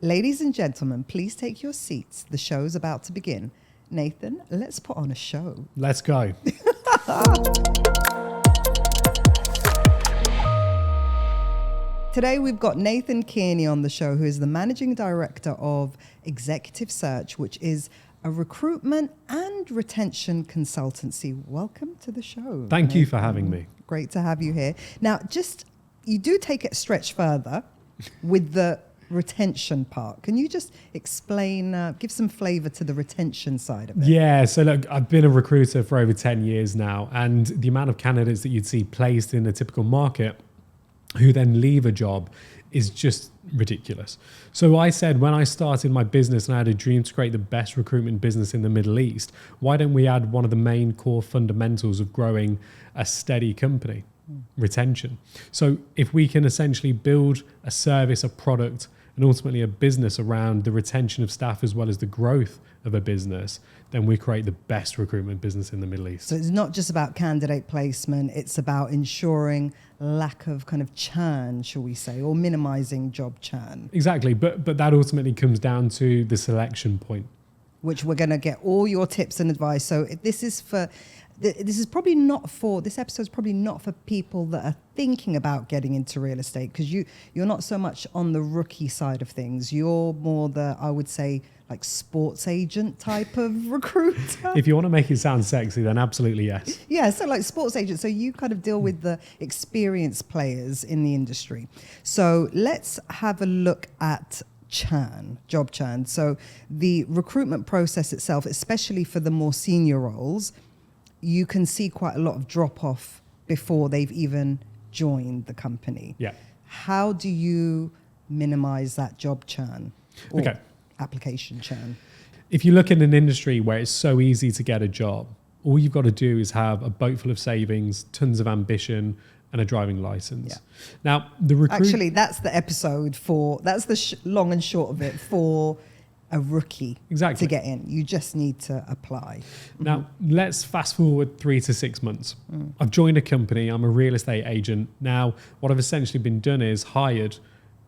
Ladies and gentlemen, please take your seats. The show's about to begin. Nathan, let's put on a show. Let's go. Today we've got Nathan Kearney on the show, who is the Managing Director of Executive Search, which is a recruitment and retention consultancy. Welcome to the show. Thank you for having me. Great to have you here. Now, you do take it a stretch further with the retention part. Can you just explain, give some flavor to the retention side of it? Yeah, so look, I've been a recruiter for over 10 years now, and the amount of candidates that you'd see placed in a typical market who then leave a job is just ridiculous. So I said, when I started my business and I had a dream to create the best recruitment business in the Middle East, why don't we add one of the main core fundamentals of growing a steady company? Retention. So if we can essentially build a service, a product, and ultimately a business around the retention of staff as well as the growth of a business, then we create the best recruitment business in the Middle East. So it's not just about candidate placement, it's about ensuring lack of kind of churn, shall we say, or minimizing job churn. Exactly, but that ultimately comes down to the selection point. Which we're going to get all your tips and advice. So this episode's probably not for people that are thinking about getting into real estate, because you're not so much on the rookie side of things. You're more the, I would say, like sports agent type of recruiter. If you want to make it sound sexy, then absolutely yes. Yeah, so like sports agent. So you kind of deal with the experienced players in the industry. So let's have a look at job churn. So the recruitment process itself, especially for the more senior roles, you can see quite a lot of drop off before they've even joined the company. Yeah. How do you minimize that job churn or application churn? If you look at an industry where it's so easy to get a job, all you've got to do is have a boat full of savings, tons of ambition, and a driving license. Yeah. Now, actually, that's the episode that's the long and short of it for a rookie to get in. You just need to apply. Now, let's fast forward 3 to 6 months. I've joined a company. I'm a real estate agent. Now, what I've essentially been done is hired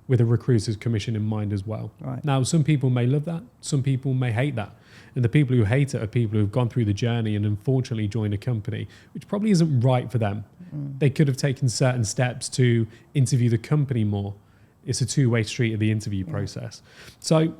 with a recruiter's commission in mind as well. Right. Now, some people may love that. Some people may hate that. And the people who hate it are people who have gone through the journey and unfortunately joined a company, which probably isn't right for them. They could have taken certain steps to interview the company more. It's a two-way street of the interview process. So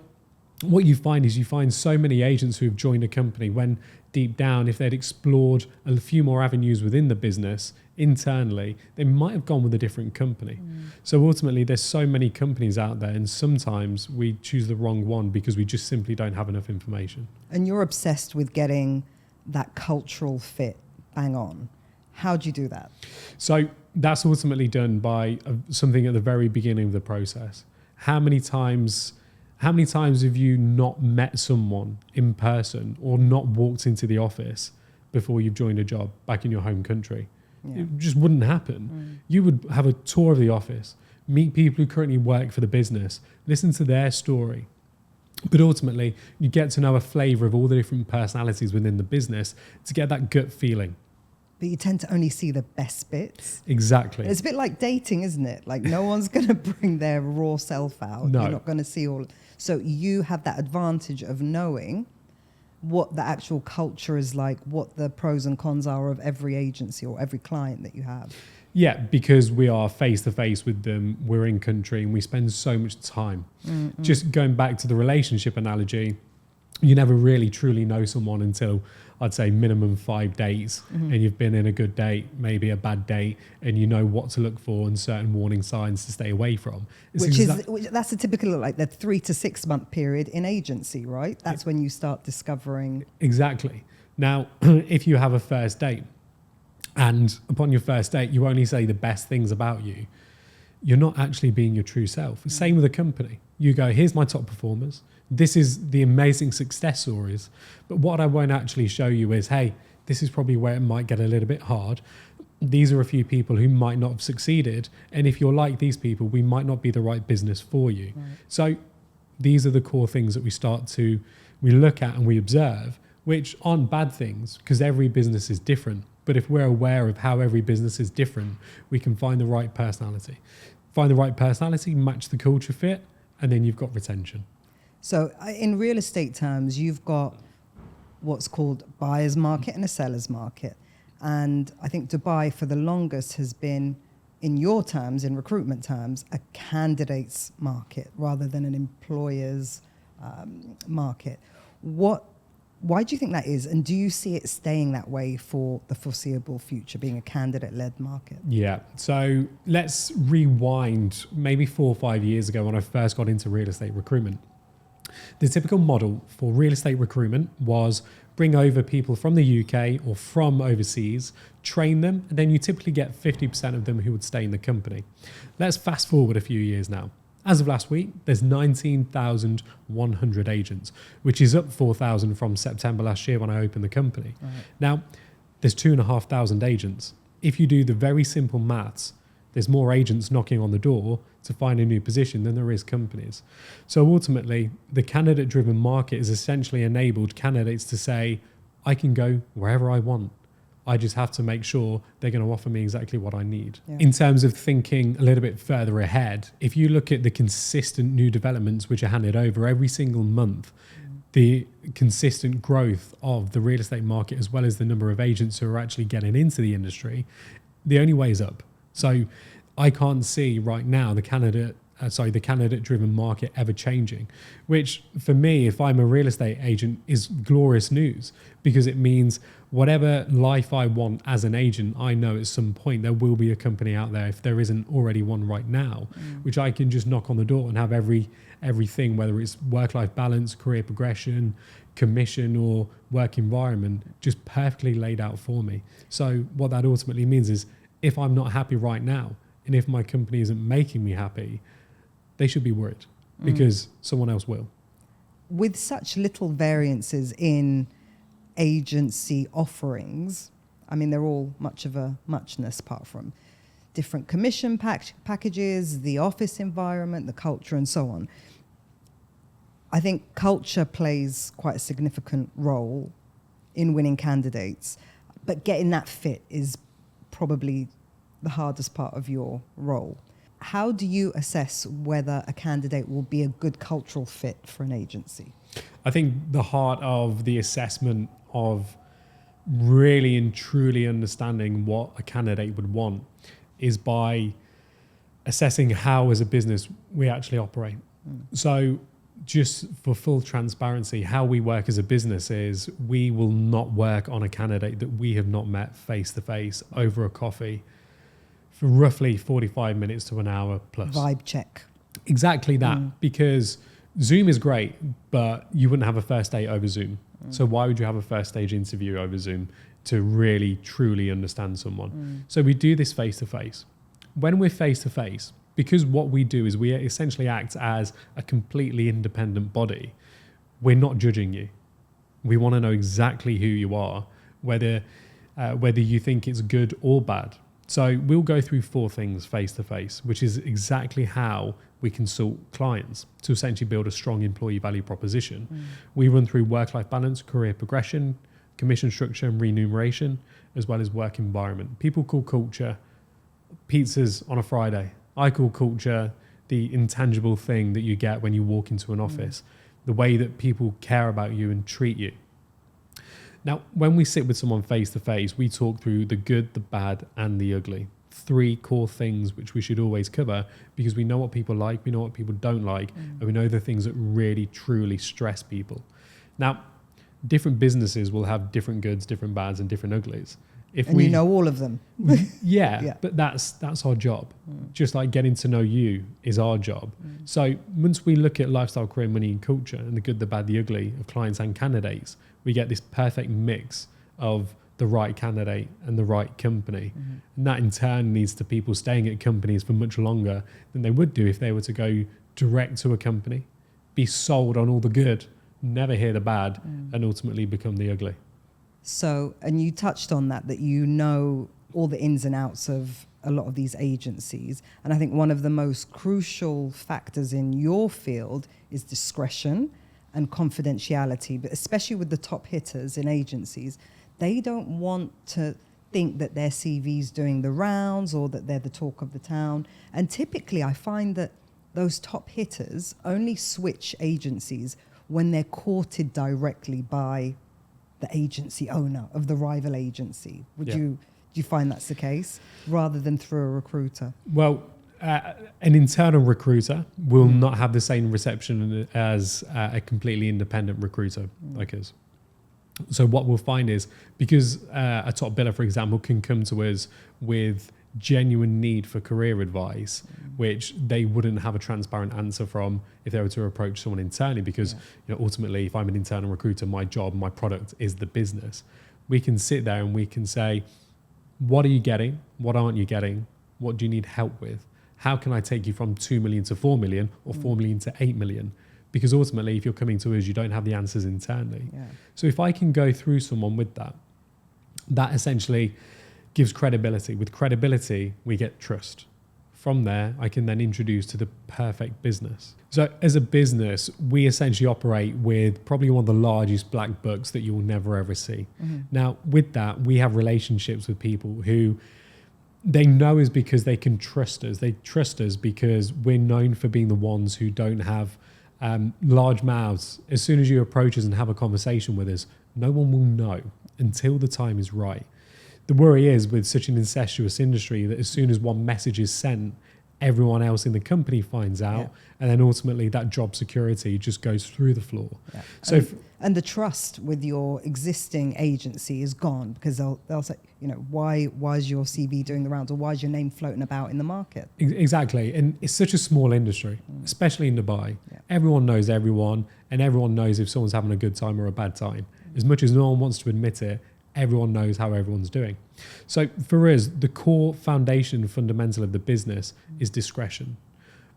what you find so many agents who have joined a company when deep down, if they'd explored a few more avenues within the business internally, they might have gone with a different company. So ultimately, there's so many companies out there, and sometimes we choose the wrong one because we just simply don't have enough information. And you're obsessed with getting that cultural fit bang on. How do you do that? So that's ultimately done by something at the very beginning of the process. How many times have you not met someone in person or not walked into the office before you've joined a job back in your home country? Yeah. It just wouldn't happen. You would have a tour of the office, meet people who currently work for the business, listen to their story. But ultimately, you get to know a flavor of all the different personalities within the business to get that gut feeling. But you tend to only see the best bits. Exactly. It's a bit like dating, isn't it? Like no one's going to bring their raw self out. No. You're not going to see all. So you have that advantage of knowing what the actual culture is like, what the pros and cons are of every agency or every client that you have. Yeah, because we are face to face with them, we're in country, and we spend so much time. Just going back to the relationship analogy, you never really truly know someone until, I'd say, minimum 5 days, and you've been in a good date, maybe a bad date, and you know what to look for and certain warning signs to stay away from. That's a typical, like the 3 to 6 month period in agency, right? That's when you start discovering. Exactly. Now, if you have a first date, and upon your first date, you only say the best things about you, you're not actually being your true self. Same with a company. You go, here's my top performers. This is the amazing success stories. But what I won't actually show you is, hey, this is probably where it might get a little bit hard. These are a few people who might not have succeeded. And if you're like these people, we might not be the right business for you. Right. So these are the core things that we look at and we observe, which aren't bad things because every business is different. But if we're aware of how every business is different, we can find the right personality. Match the culture fit, and then you've got retention. So in real estate terms, you've got what's called buyer's market and a seller's market. And I think Dubai for the longest has been, in your terms, in recruitment terms, a candidate's market rather than an employer's market. Why do you think that is? And do you see it staying that way for the foreseeable future, being a candidate-led market? Yeah. So let's rewind maybe 4 or 5 years ago when I first got into real estate recruitment. The typical model for real estate recruitment was bring over people from the UK or from overseas, train them, and then you typically get 50% of them who would stay in the company. Let's fast forward a few years now. As of last week, there's 19,100 agents, which is up 4,000 from September last year when I opened the company. Right. Now, there's 2,500 agents. If you do the very simple maths, there's more agents knocking on the door to find a new position than there is companies. So ultimately, the candidate-driven market has essentially enabled candidates to say, I can go wherever I want. I just have to make sure they're going to offer me exactly what I need. Yeah. In terms of thinking a little bit further ahead, if you look at the consistent new developments which are handed over every single month, the consistent growth of the real estate market as well as the number of agents who are actually getting into the industry, the only way is up. So I can't see right now the candidate-driven market ever changing, which for me, if I'm a real estate agent, is glorious news because it means whatever life I want as an agent, I know at some point there will be a company out there, if there isn't already one right now, which I can just knock on the door and have everything, whether it's work-life balance, career progression, commission or work environment, just perfectly laid out for me. So what that ultimately means is if I'm not happy right now, and if my company isn't making me happy, they should be worried because someone else will. With such little variances in agency offerings, I mean, they're all much of a muchness apart from different commission packages, the office environment, the culture, and so on. I think culture plays quite a significant role in winning candidates, but getting that fit is probably the hardest part of your role. How do you assess whether a candidate will be a good cultural fit for an agency? I think the heart of the assessment of really and truly understanding what a candidate would want is by assessing how as a business we actually operate. So just for full transparency, how we work as a business is we will not work on a candidate that we have not met face to face over a coffee for roughly 45 minutes to an hour plus. Vibe check. Exactly that, because Zoom is great, but you wouldn't have a first date over Zoom. So why would you have a first stage interview over Zoom to really, truly understand someone? So we do this face to face. When we're face to face, because what we do is we essentially act as a completely independent body, we're not judging you. We want to know exactly who you are, whether you think it's good or bad. So we'll go through 4 things face to face, which is exactly how we consult clients to essentially build a strong employee value proposition. We run through work-life balance, career progression, commission structure and remuneration, as well as work environment. People call culture pizzas on a Friday. I call culture the intangible thing that you get when you walk into an office, the way that people care about you and treat you. Now, when we sit with someone face to face, we talk through the good, the bad, and the ugly. 3 core things which we should always cover because we know what people like, we know what people don't like, and we know the things that really, truly stress people. Now, different businesses will have different goods, different bads, and different uglies. You know all of them. Yeah, but that's our job. Just like getting to know you is our job. So once we look at lifestyle, career, money, and culture, and the good, the bad, the ugly of clients and candidates, we get this perfect mix of the right candidate and the right company. And that in turn leads to people staying at companies for much longer than they would do if they were to go direct to a company, be sold on all the good, never hear the bad, and ultimately become the ugly. So, and you touched on that you know all the ins and outs of a lot of these agencies. And I think one of the most crucial factors in your field is discretion and confidentiality, but especially with the top hitters in agencies, they don't want to think that their CV's doing the rounds or that they're the talk of the town. And typically I find that those top hitters only switch agencies when they're courted directly by the agency owner of the rival agency. Do you find that's the case rather than through a recruiter? Well, an internal recruiter will not have the same reception as a completely independent recruiter like us. So what we'll find is, because a top biller, for example, can come to us with genuine need for career advice, which they wouldn't have a transparent answer from if they were to approach someone internally, because ultimately, if I'm an internal recruiter, my job, my product is the business. We can sit there and we can say, what are you getting? What aren't you getting? What do you need help with? How can I take you from 2 million to 4 million or 4 million to 8 million? Because ultimately, if you're coming to us, you don't have the answers internally. Yeah. So if I can go through someone with that, that essentially gives credibility. With credibility, we get trust. From there, I can then introduce to the perfect business. So as a business, we essentially operate with probably one of the largest black books that you'll never ever see. Now, with that, we have relationships with people who they know us because they can trust us. They trust us because we're known for being the ones who don't have large mouths. As soon as you approach us and have a conversation with us, no one will know until the time is right. The worry is with such an incestuous industry that as soon as one message is sent, everyone else in the company finds out, and then ultimately that job security just goes through the floor. Yeah. So, and the trust with your existing agency is gone, because they'll say, why is your CV doing the rounds, or why is your name floating about in the market? Exactly, and it's such a small industry, especially in Dubai. Yeah. Everyone knows everyone, and everyone knows if someone's having a good time or a bad time. As much as no one wants to admit it, everyone knows how everyone's doing. So for us, the core foundation, fundamental of the business is discretion.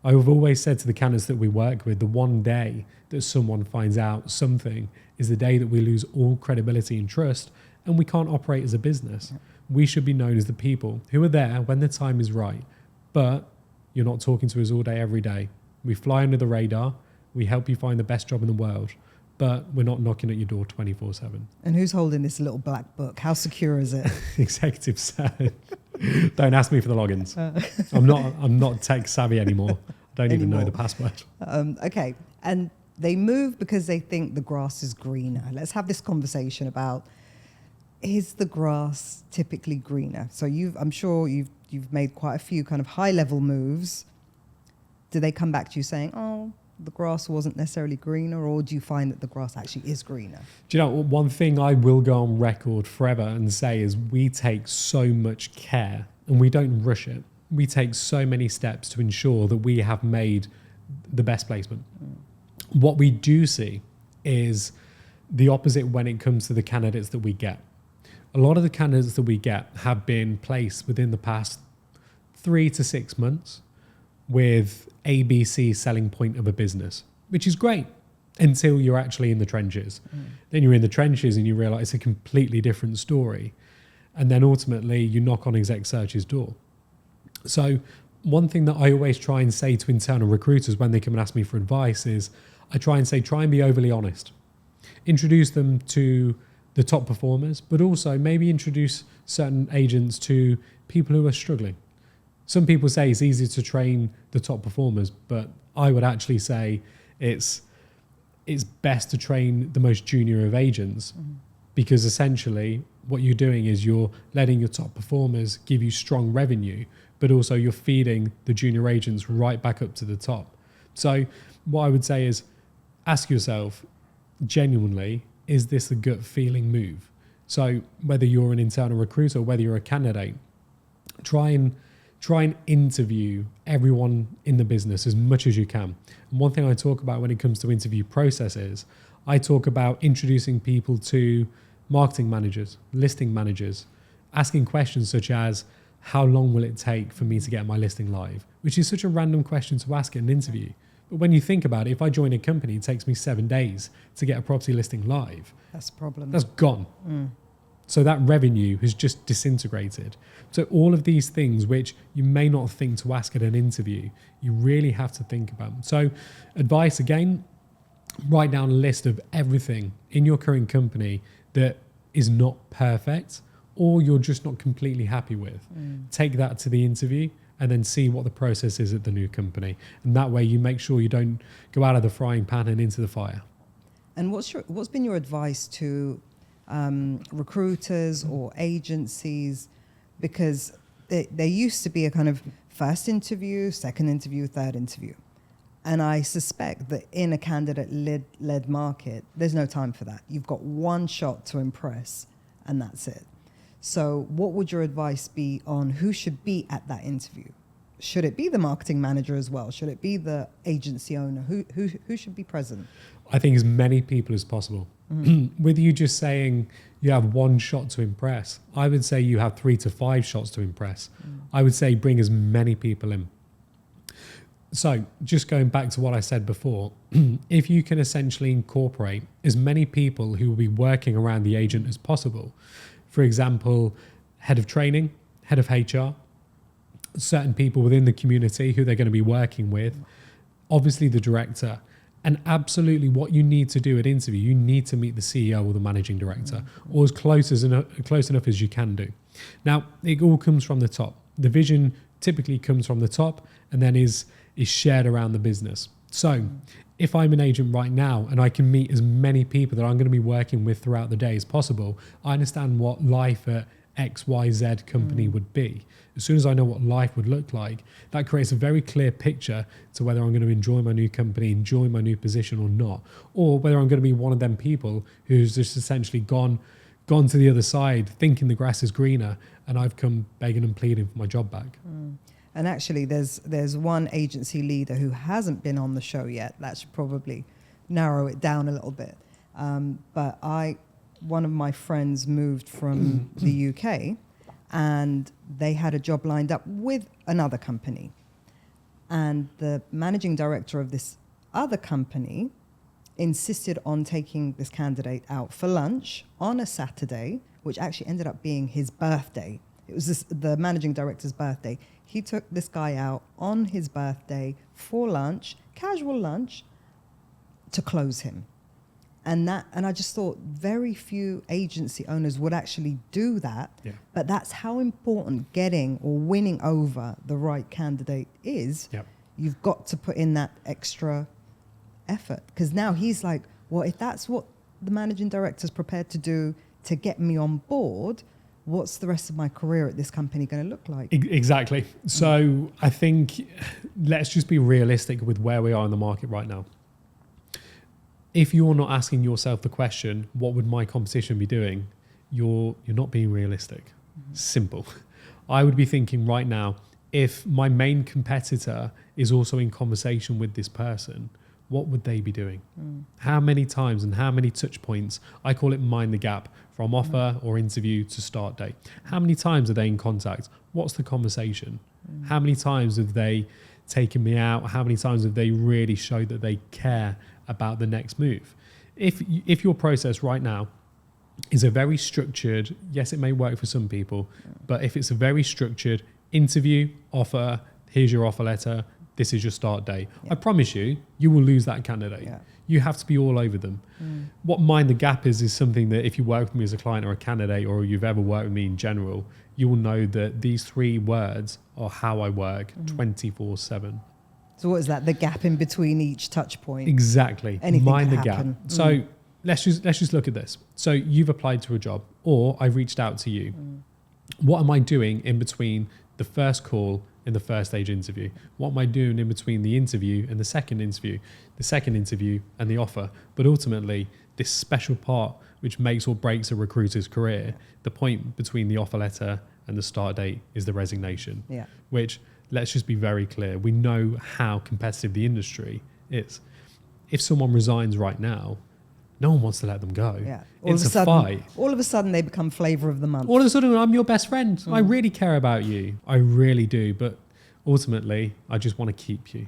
I've always said to the candidates that we work with, the one day that someone finds out something is the day that we lose all credibility and trust, and we can't operate as a business. We should be known as the people who are there when the time is right. But you're not talking to us all day, every day. We fly under the radar. We help you find the best job in the world, but we're not knocking at your door 24/7. And who's holding this little black book? How secure is it? Executive search. Don't ask me for the logins. I'm not tech savvy anymore. I don't even know the password. Okay. And they move because they think the grass is greener. Let's have this conversation about, is the grass typically greener? So I'm sure you've made quite a few kind of high level moves. Do they come back to you saying, oh, the grass wasn't necessarily greener, or do you find that the grass actually is greener? Do you know, one thing I will go on record forever and say is we take so much care and we don't rush it. We take so many steps to ensure that we have made the best placement. What we do see is the opposite when it comes to the candidates that we get. A lot of the candidates that we get have been placed within the past 3 to 6 months with ABC selling point of a business, which is great until you're actually in the trenches. Then you're in the trenches and you realize it's a completely different story. And then ultimately you knock on exec search's door. So one thing that I always try and say to internal recruiters when they come and ask me for advice is I try and say, try and be overly honest. Introduce them to the top performers, but also maybe introduce certain agents to people who are struggling. Some people say it's easy to train the top performers, but I would actually say it's best to train the most junior of agents, because essentially what you're doing is you're letting your top performers give you strong revenue, but also you're feeding the junior agents right back up to the top. So what I would say is ask yourself, genuinely, is this a gut feeling move? So whether you're an internal recruiter or whether you're a candidate, try and interview everyone in the business as much as you can. And one thing I talk about when it comes to interview processes, I talk about introducing people to marketing managers, listing managers, asking questions such as, how long will it take for me to get my listing live? Which is such a random question to ask in an interview. But when you think about it, if I join a company, it takes me 7 days to get a property listing live. That's a problem. That's gone. So that revenue has just disintegrated. So all of these things which you may not think to ask at an interview, you really have to think about. So advice, again, write down a list of everything in your current company that is not perfect or you're just not completely happy with. Take that to the interview and then see what the process is at the new company. And that way you make sure you don't go out of the frying pan and into the fire. And what's been your advice to recruiters or agencies? Because there used to be a kind of first interview, second interview, third interview. And I suspect that in a candidate-led market, there's no time for that. You've got one shot to impress, and that's it. So what would your advice be on who should be at that interview? Should it be the marketing manager as well? Should it be the agency owner? Who should be present? I think as many people as possible. With you just saying you have one shot to impress, I would say you have 3 to 5 shots to impress. I would say bring as many people in. So just going back to what I said before, if you can essentially incorporate as many people who will be working around the agent as possible, for example, head of training, head of HR, certain people within the community who they're going to be working with, obviously the director, and absolutely what you need to do at interview, you need to meet the CEO or the managing director, or as close enough as you can do. Now, it all comes from the top. The vision typically comes from the top and then is shared around the business. So if I'm an agent right now and I can meet as many people that I'm going to be working with throughout the day as possible, I understand what life at XYZ company would be. As soon as I know what life would look like, that creates a very clear picture to whether I'm going to enjoy my new company, enjoy my new position or not, or whether I'm going to be one of them people who's just essentially gone to the other side thinking the grass is greener and I've come begging and pleading for my job back. And actually, there's one agency leader who hasn't been on the show yet. That should probably narrow it down a little bit. But one of my friends moved from the UK, and they had a job lined up with another company. And the managing director of this other company insisted on taking this candidate out for lunch on a Saturday, which actually ended up being his birthday. It was the managing director's birthday. He took this guy out on his birthday for lunch, casual lunch, to close him. And I just thought very few agency owners would actually do that. Yeah. But that's how important getting or winning over the right candidate is. Yep. You've got to put in that extra effort. Because now he's like, well, if that's what the managing director's prepared to do to get me on board, what's the rest of my career at this company going to look like? Exactly. So I think let's just be realistic with where we are in the market right now. If you're not asking yourself the question, what would my competition be doing? You're not being realistic. Simple. I would be thinking right now, if my main competitor is also in conversation with this person, what would they be doing? How many times and how many touch points? I call it mind the gap from offer or interview to start date. How many times are they in contact? What's the conversation? How many times have they taken me out? How many times have they really showed that they care about the next move? If your process right now is a very structured, yes, it may work for some people, but if it's a very structured interview, offer, here's your offer letter, this is your start date. Yeah. I promise you will lose that candidate. Yeah. You have to be all over them. What mind the gap is something that if you work with me as a client or a candidate, or you've ever worked with me in general, you will know that these 3 words are how I work 24/7. So what is that? The gap in between each touch point? Exactly. Anything mind the happen. gap. So let's just look at this. So you've applied to a job, or I've reached out to you. What am I doing in between the first call and the first stage interview? What am I doing in between the interview and the second interview and the offer? But ultimately, this special part which makes or breaks a recruiter's career, the point between the offer letter and the start date is the resignation. Yeah. Which, let's just be very clear, we know how competitive the industry is. If someone resigns right now, no one wants to let them go. Yeah. It's a fight. All of a sudden, they become flavour of the month. All of a sudden, I'm your best friend. I really care about you. I really do. But ultimately, I just want to keep you.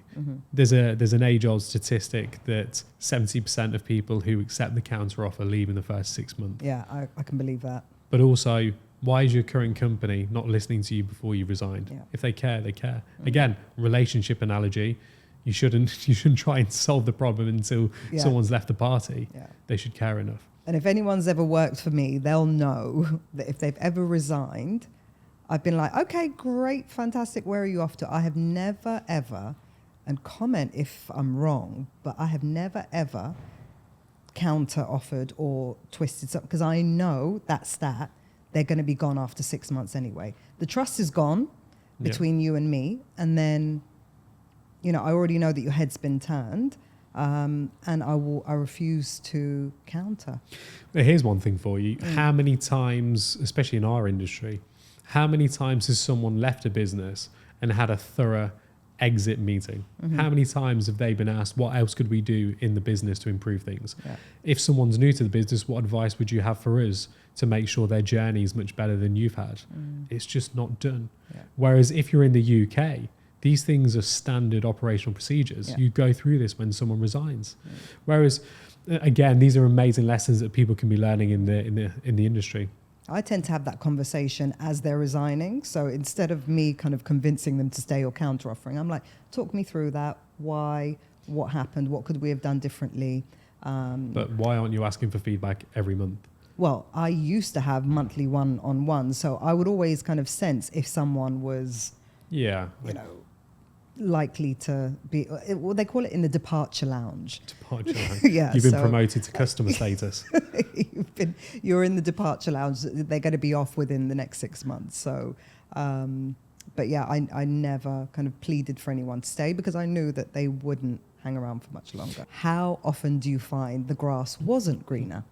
There's an age-old statistic that 70% of people who accept the counter-offer leave in the first 6 months. Yeah, I can believe that. But also, why is your current company not listening to you before you resigned? Yeah. If they care, they care. Again, relationship analogy. You shouldn't try and solve the problem until someone's left the party. Yeah. They should care enough. And if anyone's ever worked for me, they'll know that if they've ever resigned, I've been like, okay, great, fantastic. Where are you off to? I have never, ever, and comment if I'm wrong, but I have never, ever counter offered or twisted something, because I know that stat, they're going to be gone after 6 months anyway. The trust is gone between you and me. And then, I already know that your head's been turned. And I refuse to counter. But here's one thing for you. How many times, especially in our industry, how many times has someone left a business and had a thorough exit meeting? How many times have they been asked, what else could we do in the business to improve things? If someone's new to the business, what advice would you have for us to make sure their journey is much better than you've had? It's just not done. Whereas if you're in the UK, these things are standard operational procedures. You go through this when someone resigns. Whereas, again, these are amazing lessons that people can be learning in the industry. I tend to have that conversation as they're resigning. So instead of me kind of convincing them to stay or counter offering, I'm like, talk me through that. Why? What happened? What could we have done differently? But why aren't you asking for feedback every month? Well, I used to have monthly one-on-one. So I would always kind of sense if someone was, likely to be, well, they call it in the departure lounge. Departure lounge. You've been promoted to customer status. You're in the departure lounge. They're going to be off within the next 6 months. So, but yeah, I never kind of pleaded for anyone to stay because I knew that they wouldn't hang around for much longer. How often do you find the grass wasn't greener?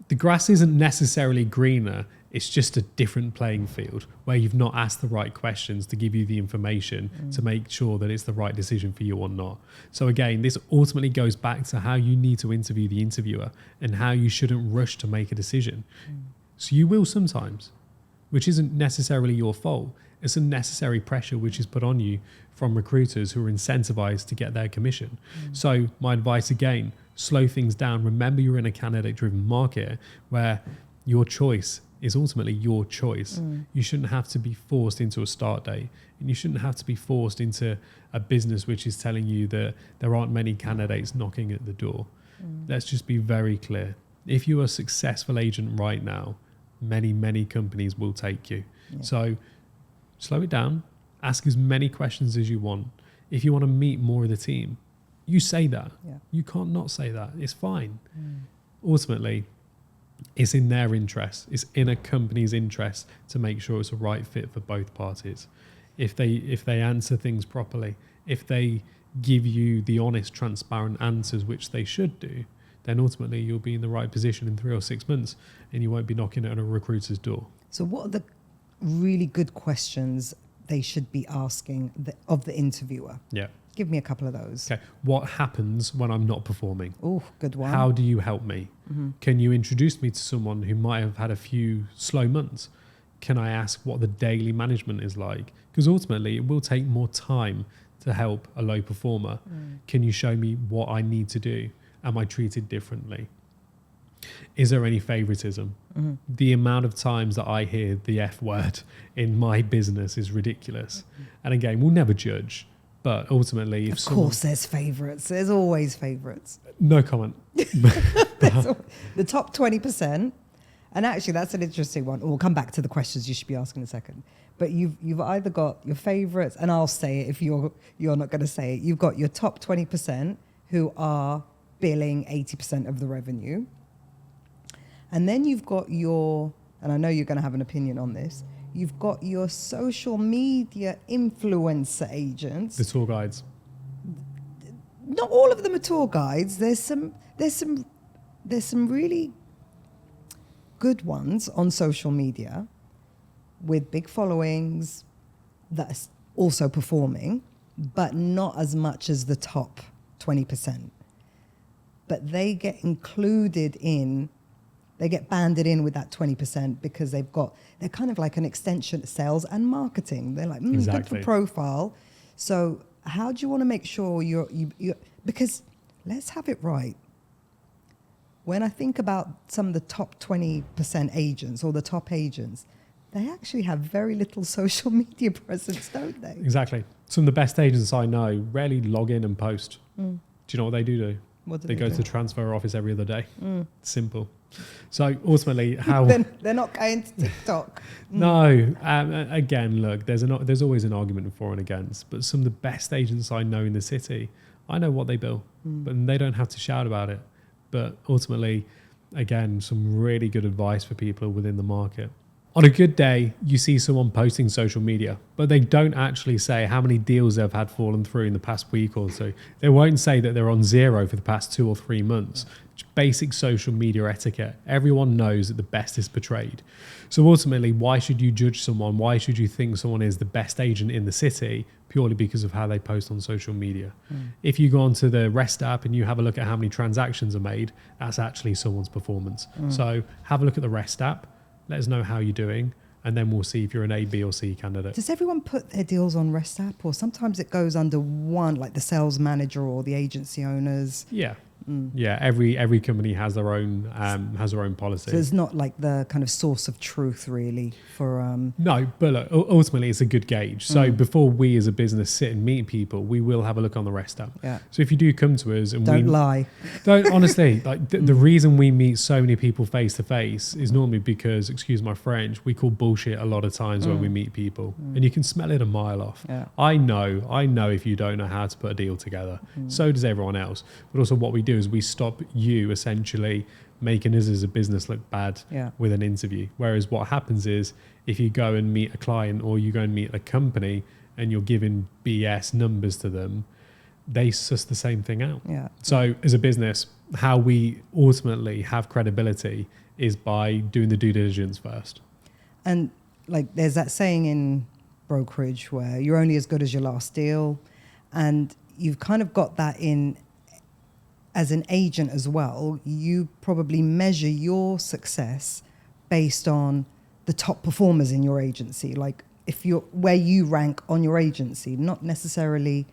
The grass isn't necessarily greener. It's just a different playing field where you've not asked the right questions to give you the information to make sure that it's the right decision for you or not. So again, this ultimately goes back to how you need to interview the interviewer and how you shouldn't rush to make a decision. So you will sometimes, which isn't necessarily your fault. It's a necessary pressure which is put on you from recruiters who are incentivized to get their commission. So my advice again, slow things down. Remember, you're in a candidate-driven market where your choice is ultimately your choice. You shouldn't have to be forced into a start date, and you shouldn't have to be forced into a business which is telling you that there aren't many candidates knocking at the door. Let's just be very clear. If you're a successful agent right now, many, many companies will take you. So slow it down, ask as many questions as you want. If you want to meet more of the team, you say that. You can't not say that. It's fine. Ultimately, it's in their interest. It's in a company's interest to make sure it's a right fit for both parties. If they answer things properly, if they give you the honest, transparent answers, which they should do, then ultimately you'll be in the right position in 3 or 6 months and you won't be knocking at a recruiter's door. So what are the really good questions they should be asking of the interviewer? Give me a couple of those. Okay. What happens when I'm not performing? Oh, good one. How do you help me? Can you introduce me to someone who might have had a few slow months? Can I ask what the daily management is like? Because ultimately it will take more time to help a low performer. Can you show me what I need to do? Am I treated differently? Is there any favoritism? The amount of times that I hear the F word in my business is ridiculous. And again, we'll never judge. But ultimately, of course, there's favourites. There's always favourites. No comment. The top 20%, and actually, that's an interesting one. We'll come back to the questions you should be asking in a second. But you've either got your favourites, and I'll say it if you're not going to say it. You've got your top 20% who are billing 80% of the revenue, and then you've got your, and I know you're going to have an opinion on this. You've got your social media influencer agents. The tour guides. Not all of them are tour guides. There's some really good ones on social media with big followings that are also performing, but not as much as the top 20%. But they get included in. They get banded in with that 20% because they're kind of like an extension of sales and marketing. They're like, exactly. Good for profile. So how do you want to make sure you're, because let's have it right. When I think about some of the top 20% agents or the top agents, they actually have very little social media presence, don't they? Exactly. Some of the best agents I know rarely log in and post. Do you know what they do? What do They go do? to the transfer office every other day. Simple. So ultimately, how they're not going to TikTok. No, again, look, there's always an argument for and against. But some of the best agents I know in the city, I know what they bill, but they don't have to shout about it. But ultimately, again, some really good advice for people within the market. On a good day, you see someone posting social media, but they don't actually say how many deals they've had fallen through in the past week or so. They won't say that they're on zero for the past 2 or 3 months. Basic social media etiquette. Everyone knows that the best is portrayed. So ultimately, why should you judge someone? Why should you think someone is the best agent in the city purely because of how they post on social media? If you go onto the REST app and you have a look at how many transactions are made, that's actually someone's performance. So have a look at the REST app. Let us know how you're doing, and then we'll see if you're an A, B, or C candidate. Does everyone put their deals on REST app, or sometimes it goes under one, like the sales manager or the agency owners? Yeah. Yeah, every company has their own policy. So it's not like the kind of source of truth, really, for No, but look, ultimately it's a good gauge. So before we as a business sit and meet people, we will have a look on the REST app. Yeah. So if you do come to us and Don't lie. Don't honestly, like the reason we meet so many people face to face is normally because, excuse my French, we call bullshit a lot of times when we meet people, and you can smell it a mile off. Yeah. I know if you don't know how to put a deal together. So does everyone else. But also what we do is we stop you essentially making us as a business look bad with an interview. Whereas what happens is if you go and meet a client or you go and meet a company and you're giving BS numbers to them, they suss the same thing out. Yeah. So as a business, how we ultimately have credibility is by doing the due diligence first. And like there's that saying in brokerage where you're only as good as your last deal, and you've kind of got that in as an agent as well. You probably measure your success based on the top performers in your agency, like if you're where you rank on your agency, not really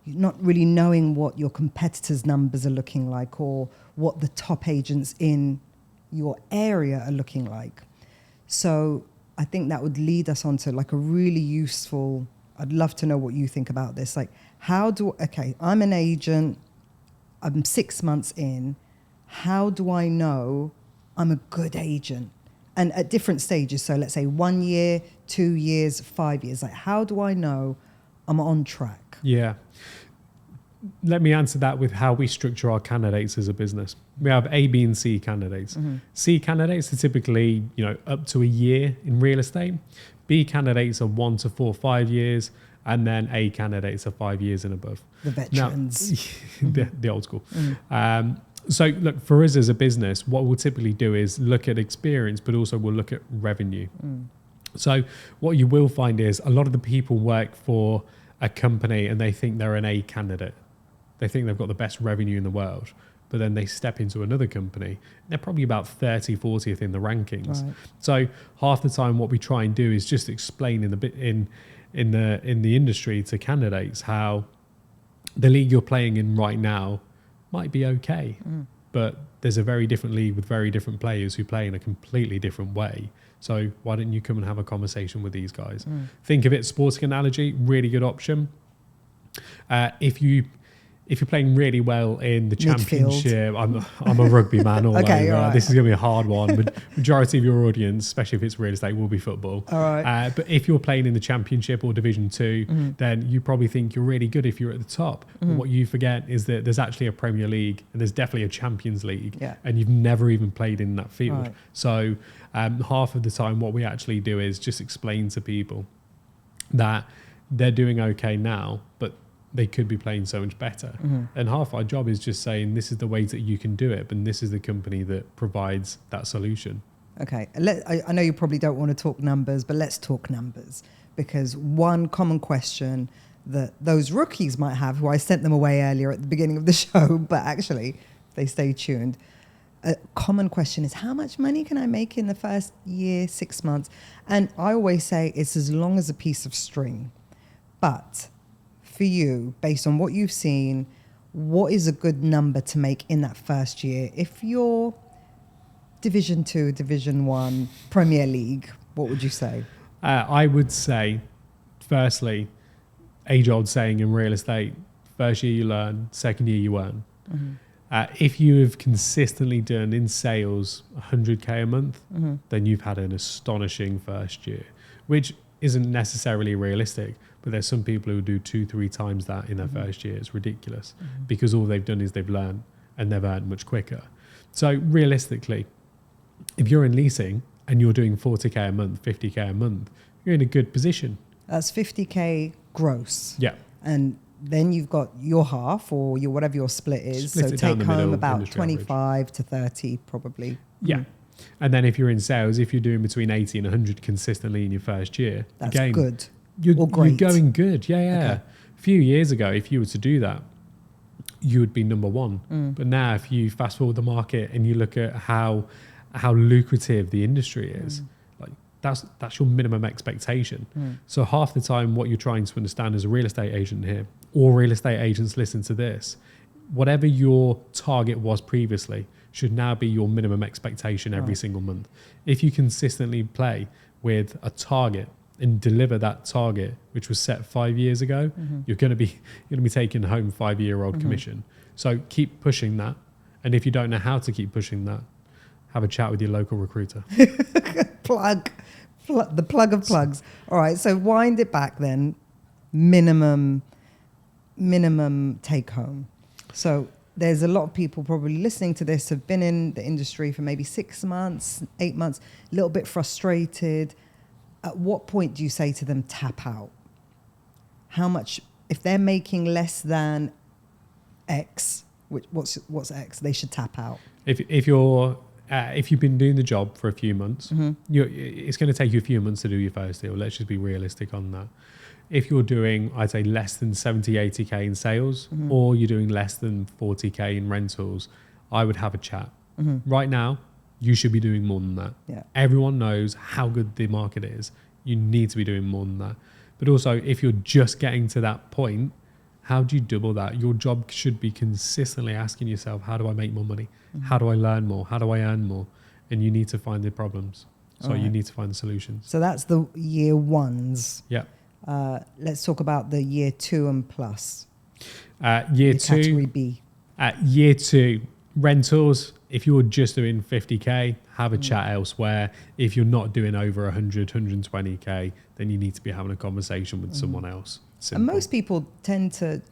knowing what your competitors' numbers are looking like or what the top agents in your area are looking like. So I think that would lead us on to like a really useful, I'd love to know what you think about this. Like I'm an agent, I'm 6 months in. How do I know I'm a good agent? And at different stages, so let's say 1 year, 2 years, 5 years, like how do I know I'm on track? Yeah. Let me answer that with how we structure our candidates as a business. We have A, B, and C candidates. C candidates are typically, up to a year in real estate. B candidates are 1 to 4, 5 years. And then A candidates are 5 years and above. The veterans. Now, the old school. So look, for us as a business, what we'll typically do is look at experience, but also we'll look at revenue. So what you will find is a lot of the people work for a company and they think they're an A candidate. They think they've got the best revenue in the world. But then they step into another company. They're probably about 30, 40th in the rankings. Right. So half the time what we try and do is just explain in the industry to candidates how the league you're playing in right now might be okay, but there's a very different league with very different players who play in a completely different way. So why don't you come and have a conversation with these guys? Think of it, sporting analogy, really good option. If you're playing really well in the championship, I'm a rugby man all over. Right. This is going to be a hard one. Majority of your audience, especially if it's real estate, will be football. All right. But if you're playing in the championship or Division 2, then you probably think you're really good if you're at the top. But what you forget is that there's actually a Premier League and there's definitely a Champions League, and you've never even played in that field. Right. So half of the time what we actually do is just explain to people that they're doing okay now, but they could be playing so much better. And half our job is just saying this is the ways that you can do it, but this is the company that provides that solution. Okay. I know you probably don't want to talk numbers, but let's talk numbers, because one common question that those rookies might have, who I sent them away earlier at the beginning of the show, but actually they stay tuned. A common question is, how much money can I make in the first year, 6 months? And I always say it's as long as a piece of string. But for you, based on what you've seen, what is a good number to make in that first year? If you're Division 2, Division 1, Premier League, what would you say? I would say, firstly, age-old saying in real estate, first year you learn, second year you earn. If you have consistently done in sales 100K a month, then you've had an astonishing first year, which isn't necessarily realistic. But there's some people who do 2-3 times that in their first year. It's ridiculous because all they've done is they've learned and they've earned much quicker. So realistically, if you're in leasing and you're doing 40K a month, 50K a month, you're in a good position. That's 50K gross. Yeah. And then you've got your half or your whatever your split is. Split so it down take the home middle, about industry 25 to 30 probably. Yeah. And then if you're in sales, if you're doing between 80 and 100 consistently in your first year, That's again, good. You're great. going good. Yeah, yeah. Okay. A few years ago, if you were to do that, you would be number one. But now if you fast forward the market and you look at how lucrative the industry is, like that's your minimum expectation. So half the time what you're trying to understand as a real estate agent here, or real estate agents listen to this, whatever your target was previously should now be your minimum expectation every single month. If you consistently play with a target and deliver that target, which was set 5 years ago, you're going to be taking home 5-year-old commission. So keep pushing that. And if you don't know how to keep pushing that, have a chat with your local recruiter. The plug of plugs. All right. So wind it back then. Minimum take home. So there's a lot of people probably listening to this have been in the industry for maybe 6 months, 8 months, a little bit frustrated. At what point do you say to them, tap out? How much, if they're making less than X, what's X, they should tap out? If you've been doing the job for a few months, it's going to take you a few months to do your first deal. Let's just be realistic on that. If you're doing, I'd say, less than 70, 80K in sales, or you're doing less than 40K in rentals, I would have a chat. Right now, you should be doing more than that. Yeah. Everyone knows how good the market is. You need to be doing more than that. But also, if you're just getting to that point, how do you double that? Your job should be consistently asking yourself, how do I make more money? How do I learn more? How do I earn more? And you need to find the problems. So you need to find the solutions. So that's the year ones. Yeah. Let's talk about the year 2 and plus. Year two. Category B. Year 2, rentals. If you're just doing 50K, have a chat elsewhere. If you're not doing over 100, 120K, then you need to be having a conversation with someone else. Simple. And most people tend to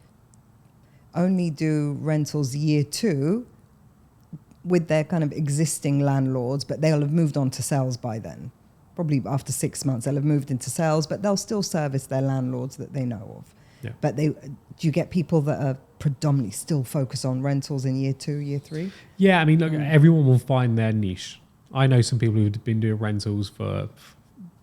only do rentals year 2 with their kind of existing landlords, but they'll have moved on to sales by then. Probably after 6 months, they'll have moved into sales, but they'll still service their landlords that they know of. Yeah. But do you get people that are predominantly still focused on rentals in year 2, year 3? Yeah, I mean, look, everyone will find their niche. I know some people who've been doing rentals for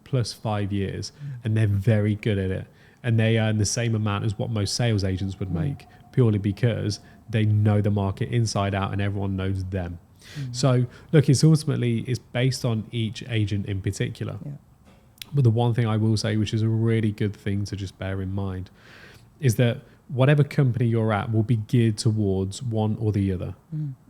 plus 5 years, and they're very good at it. And they earn the same amount as what most sales agents would make, purely because they know the market inside out and everyone knows them. So, look, it's based on each agent in particular. Yeah. But the one thing I will say, which is a really good thing to just bear in mind, is that whatever company you're at will be geared towards one or the other.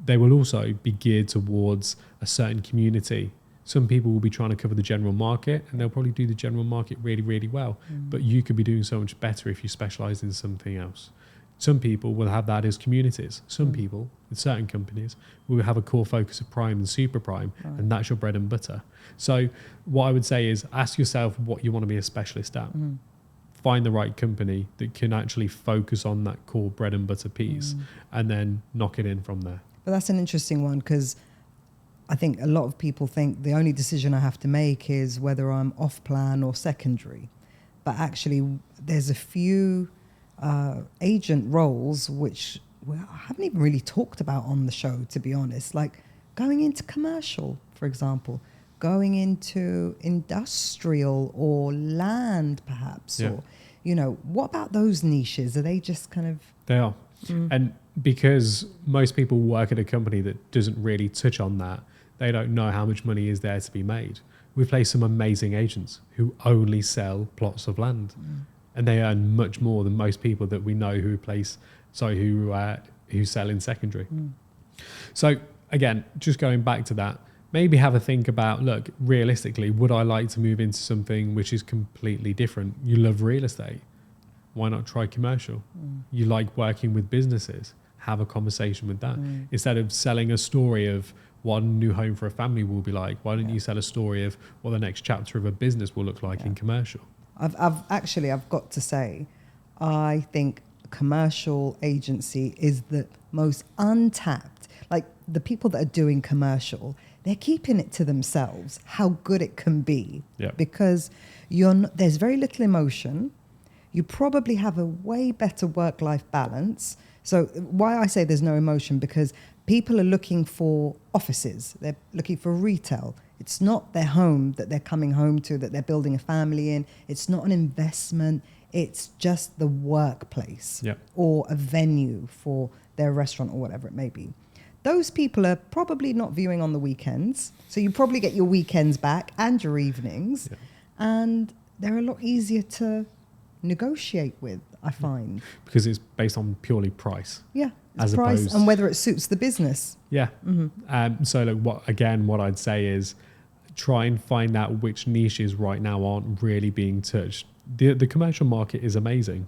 They will also be geared towards a certain community. Some people will be trying to cover the general market, and they'll probably do the general market really, really well. But you could be doing so much better if you specialize in something else. Some people will have that as communities. Some people, with certain companies, will have a core focus of prime and super prime, and that's your bread and butter. So what I would say is ask yourself what you want to be a specialist at. Find the right company that can actually focus on that core bread and butter piece, and then knock it in from there. But that's an interesting one, because I think a lot of people think the only decision I have to make is whether I'm off plan or secondary. But actually, there's a few agent roles which I haven't even really talked about on the show, to be honest. Like going into commercial, for example, going into industrial or land, perhaps. Yeah. Or, what about those niches? Are they just kind of... They are. And because most people work at a company that doesn't really touch on that, they don't know how much money is there to be made. We place some amazing agents who only sell plots of land, and they earn much more than most people that we know who sell in secondary. So again, just going back to that, maybe have a think about, look, realistically, would I like to move into something which is completely different? You love real estate. Why not try commercial? You like working with businesses. have a conversation with that. Instead of selling a story of what a new home for a family will be like, why don't you sell a story of what the next chapter of a business will look like in commercial? I've got to say, I think commercial agency is the most untapped. Like the people that are doing commercial, they're keeping it to themselves how good it can be, because there's very little emotion. You probably have a way better work-life balance. So why I say there's no emotion, because people are looking for offices. They're looking for retail. It's not their home that they're coming home to, that they're building a family in. It's not an investment. It's just the workplace or a venue for their restaurant or whatever it may be. Those people are probably not viewing on the weekends. So you probably get your weekends back and your evenings. And they're a lot easier to negotiate with, I find. Because it's based on purely price. Yeah. As price opposed, and whether it suits the business. Yeah. So like what I'd say is try and find out which niches right now aren't really being touched. The commercial market is amazing.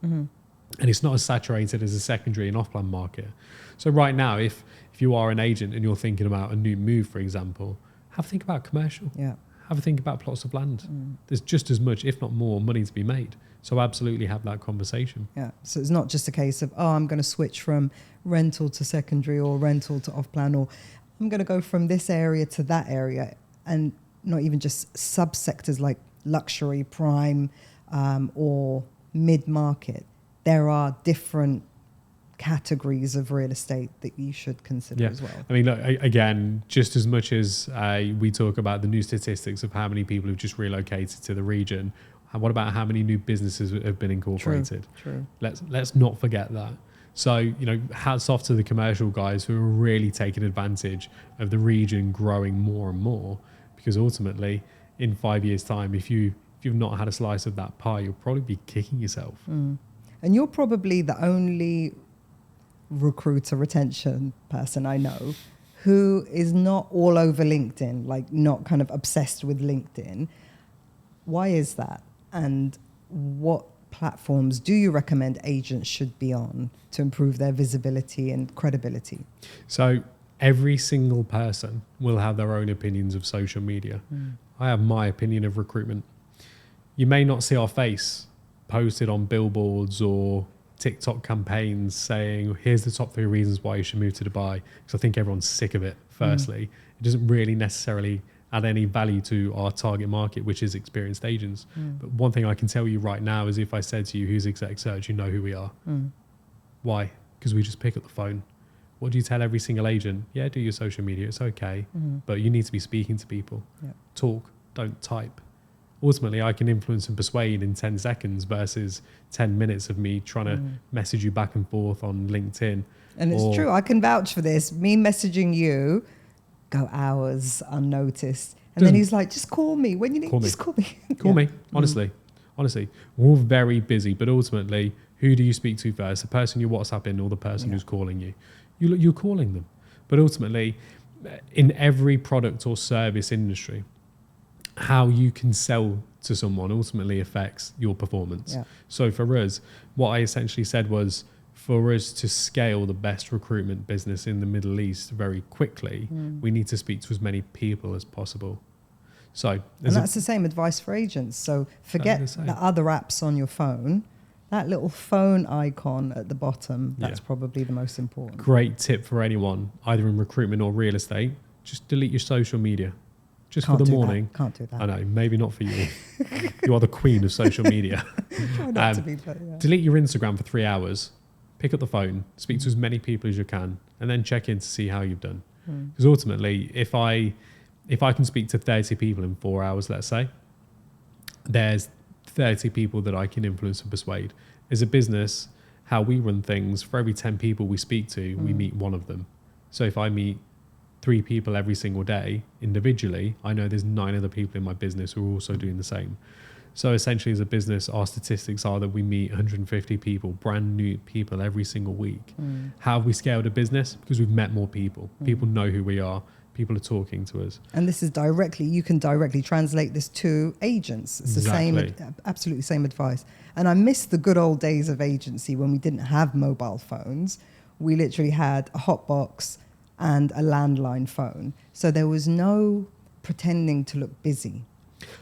And it's not as saturated as a secondary and off-plan market. So right now, if you are an agent and you're thinking about a new move, for example, have a think about commercial. Yeah. Have a think about plots of land. There's just as much, if not more, money to be made. So absolutely have that conversation. Yeah. So it's not just a case of, I'm going to switch from rental to secondary or rental to off-plan, or I'm going to go from this area to that area, and not even just subsectors like luxury, prime, or mid-market. There are different categories of real estate that you should consider as well. I mean, look, again, just as much as we talk about the new statistics of how many people have just relocated to the region, what about how many new businesses have been incorporated? True. Let's not forget that. So, hats off to the commercial guys who are really taking advantage of the region growing more and more, because ultimately in 5 years' time, if you've not had a slice of that pie, you'll probably be kicking yourself. And you're probably the only recruiter retention person I know who is not all over LinkedIn, like not kind of obsessed with LinkedIn. Why is that? And what platforms do you recommend agents should be on to improve their visibility and credibility? So every single person will have their own opinions of social media. I have my opinion of recruitment. You may not see our face posted on billboards or TikTok campaigns saying, here's the top 3 reasons why you should move to Dubai, because I think everyone's sick of it, firstly. It doesn't really necessarily add any value to our target market, which is experienced agents. But one thing I can tell you right now is if I said to you, who's Exec Search, you know who we are. Why? Because we just pick up the phone. What do you tell every single agent? Yeah, do your social media, it's okay. But you need to be speaking to people. Talk, don't type. Ultimately, I can influence and persuade in 10 seconds versus 10 minutes of me trying to message you back and forth on LinkedIn. And it's true, I can vouch for this. Me messaging you, go hours unnoticed. And then he's like, just call me. When you need, just call me. Call me, honestly. Honestly, we're all very busy, but ultimately, who do you speak to first? The person you're WhatsApping or the person who's calling you? You're calling them. But ultimately, in every product or service industry, how you can sell to someone ultimately affects your performance. So for us, what I essentially said was, for us to scale the best recruitment business in the Middle East very quickly, we need to speak to as many people as possible. So, and that's the same advice for agents. So forget the other apps on your phone. That little phone icon at the bottom, that's probably the most important. Great tip for anyone, either in recruitment or real estate, just delete your social media. Just for the morning. Can't do that. I know, maybe not for you. You are the queen of social media. Try not to be, but delete your Instagram for 3 hours. Pick up the phone, speak to as many people as you can, and then check in to see how you've done. Because ultimately, if I can speak to 30 people in 4 hours, let's say, there's 30 people that I can influence and persuade. As a business, how we run things, for every 10 people we speak to, we meet one of them. So if I meet 3 people every single day individually, I know there's 9 other people in my business who are also doing the same. So essentially as a business, our statistics are that we meet 150 people, brand new people every single week. How have we scaled a business? Because we've met more people. People know who we are. People are talking to us. And this is you can directly translate this to agents. It's the same, absolutely same advice. And I miss the good old days of agency when we didn't have mobile phones, we literally had a hot box and a landline phone. So there was no pretending to look busy.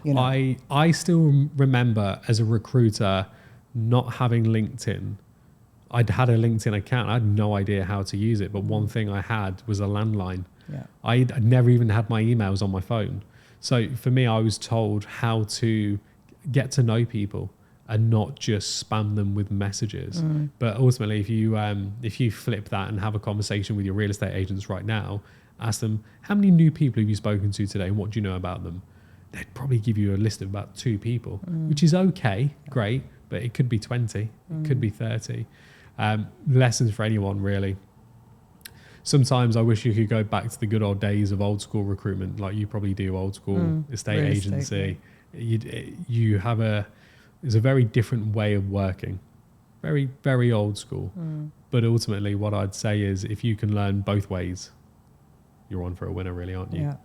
You know? I still remember as a recruiter not having LinkedIn. I'd had a LinkedIn account. I had no idea how to use it. But one thing I had was a landline. Yeah. I'd never even had my emails on my phone. So for me, I was told how to get to know people and not just spam them with messages. But ultimately, if you flip that and have a conversation with your real estate agents right now, ask them, how many new people have you spoken to today and what do you know about them? They'd probably give you a list of about 2 people, which is okay, great, but it could be 20, it could be 30. Lessons for anyone, really. Sometimes I wish you could go back to the good old days of old school recruitment, like you probably do, old school estate agency. It's a very different way of working, very, very old school. But ultimately what I'd say is if you can learn both ways, you're on for a winner, really, aren't you? Yeah.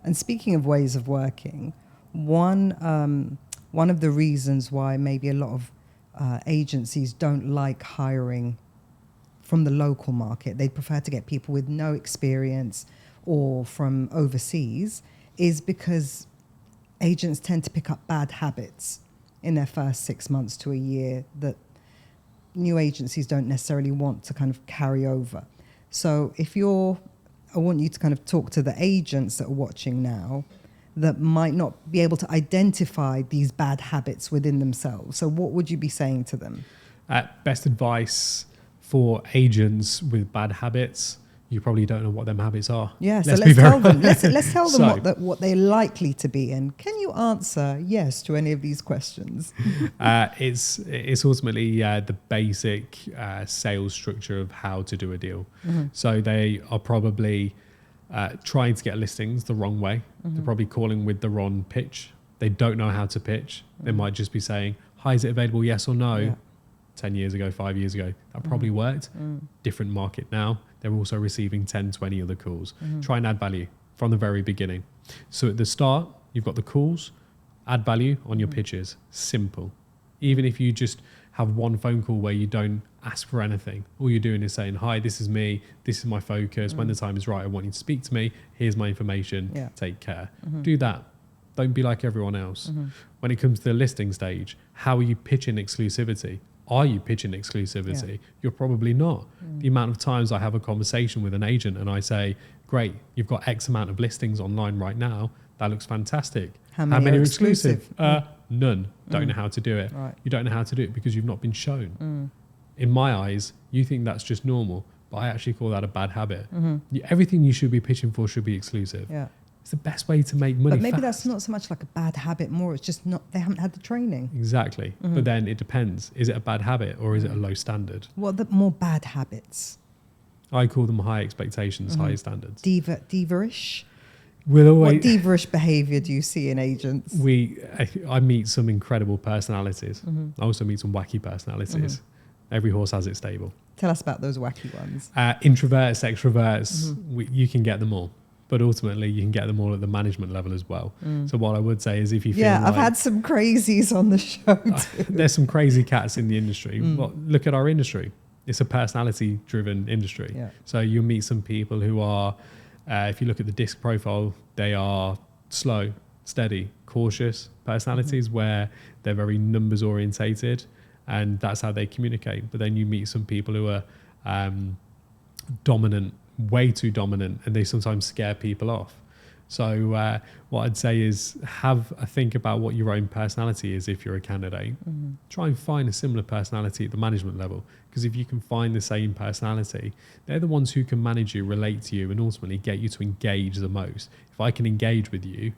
And speaking of ways of working, one of the reasons why maybe a lot of agencies don't like hiring from the local market, they prefer to get people with no experience or from overseas, is because agents tend to pick up bad habits in their first 6 months to a year that new agencies don't necessarily want to kind of carry over. So I want you to kind of talk to the agents that are watching now that might not be able to identify these bad habits within themselves. So what would you be saying to them? Best advice for agents with bad habits, you probably don't know what them habits are. Yeah, so let's tell them. Let's tell them what they're likely to be. And can you answer yes to any of these questions? It's ultimately the basic sales structure of how to do a deal. So they are probably trying to get listings the wrong way. They're probably calling with the wrong pitch. They don't know how to pitch. They might just be saying, hi, is it available? Yes or no? Yeah. 10 years ago, 5 years ago, that probably worked. Different market now. They're also receiving 10, 20 other calls. Try and add value from the very beginning. So at the start, you've got the calls, add value on your pitches. Simple. Even if you just have one phone call where you don't ask for anything, all you're doing is saying, hi, this is me, this is my focus. When the time is right, I want you to speak to me. Here's my information. Yeah. Take care. Do that. Don't be like everyone else. When it comes to the listing stage, how are you pitching exclusivity? Are you pitching exclusivity? Yeah. You're probably not. The amount of times I have a conversation with an agent and I say, great, you've got X amount of listings online right now. That looks fantastic. How many are exclusive? None. Don't know how to do it. Right. You don't know how to do it because you've not been shown. In my eyes, you think that's just normal, but I actually call that a bad habit. Everything you should be pitching for should be exclusive. Yeah. It's the best way to make money. But maybe fast. That's not so much like a bad habit, more it's just not, they haven't had the training. Exactly. But then it depends. Is it a bad habit or is it a low standard? What are the more bad habits? I call them high expectations, high standards. Diva-ish? We'll always, what diva-ish behaviour do you see in agents? I meet some incredible personalities. I also meet some wacky personalities. Every horse has its stable. Tell us about those wacky ones. Introverts, extroverts, you can get them all. But ultimately, you can get them all at the management level as well. So what I would say is if you feel I've had some crazies on the show too. There's some crazy cats in the industry. Well, look at our industry. It's a personality-driven industry. Yeah. So you'll meet some people who are, if you look at the disc profile, they are slow, steady, cautious personalities where they're very numbers-orientated and that's how they communicate. But then you meet some people who are dominant, way too dominant, and they sometimes scare people off. So what I'd say is have a think about what your own personality is if you're a candidate. Try and find a similar personality at the management level, because if you can find the same personality, they're the ones who can manage you, relate to you, and ultimately get you to engage the most. If I can engage with you,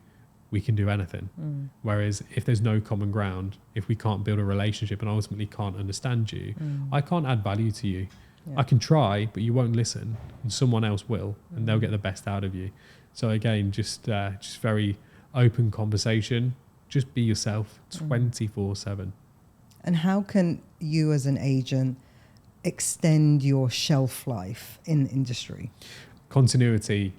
we can do anything. Whereas if there's no common ground, if we can't build a relationship and ultimately can't understand you, I can't add value to you. I can try, but you won't listen, and someone else will, and they'll get the best out of you. So again, just very open conversation. Just be yourself 24/7. And how can you as an agent extend your shelf life in the industry? Continuity